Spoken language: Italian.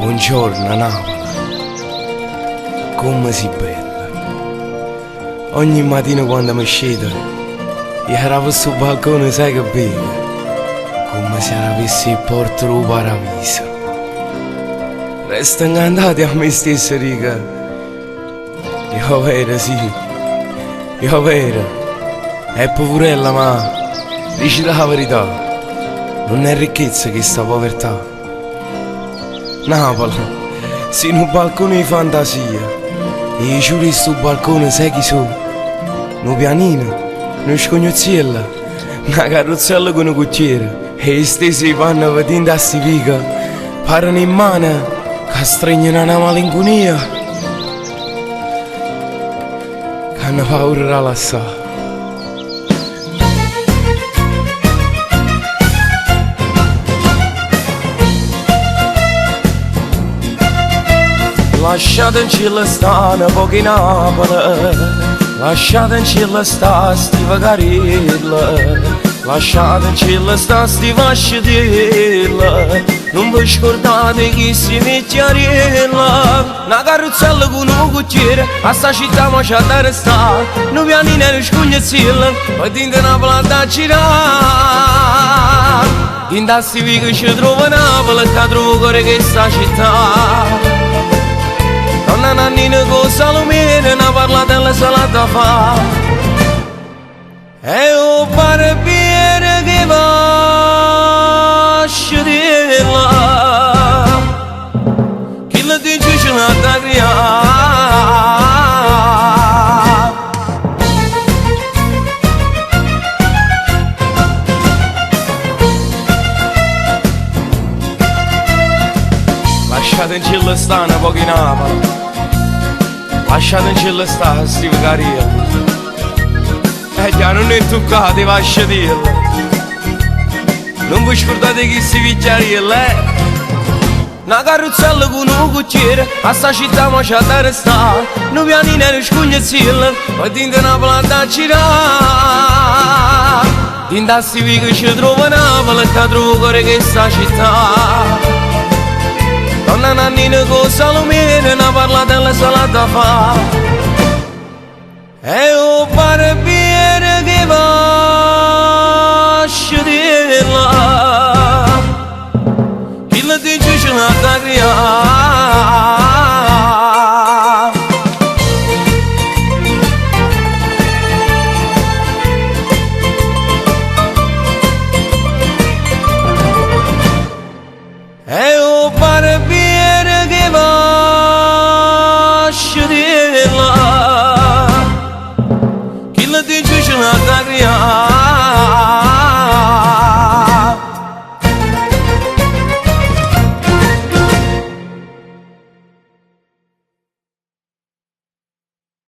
Buongiorno Napoli, come si bella. Ogni mattina quando mi scedo, io ero sul balcone, sai che bene, come se avessi il porto del paradiso. Resto incantato a me stesso, riga. Io vero, sì, io vero. È poverella, ma dici la verità, non è ricchezza che sta povertà. Napoli, sei in un balcone di fantasia e i giuri sul balcone sai chi sono? Un pianino, uno scognozziello, una carrozzella con un cucchiere e i stessi i panni vedendo a sti pica parano in mano che stringono una malinconia che hanno paura da lassare. Lasciateci stare pochi Napoli, lasciateci stare sti vagarella, lasciateci stare sti vasciatella, non vi scordate chi si mette a riella, una carrozzella con un cucchiere, a sta città ma c'ha da restare, un pianino e un scognazzello, poi dinte una planta a girare, dinte a sti vichi ci trova Napoli, che trovo cuore che sta città. Donna Nannina con Salomene ne parla della salata fa e un barbiere che va scedella chi la dice ce l'ha da criare. Lasciateci stare pochi Napoli, lasciateci stare sti vacaria, e già non è toccato i vasciatella, non vi scordate chi si picchiariella, una carrozzella con un cucchiere, a sta città ma c'ha da restare, un pianino e un scognazzello, poi dinte una planta a girare, dinte a sti vichi ci trova Napoli, che trovo cuore che sta città. Donna Nannina con Salomene ne parla della salata fa e un barbiere che va scedella chi la dice ce l'ha da criare.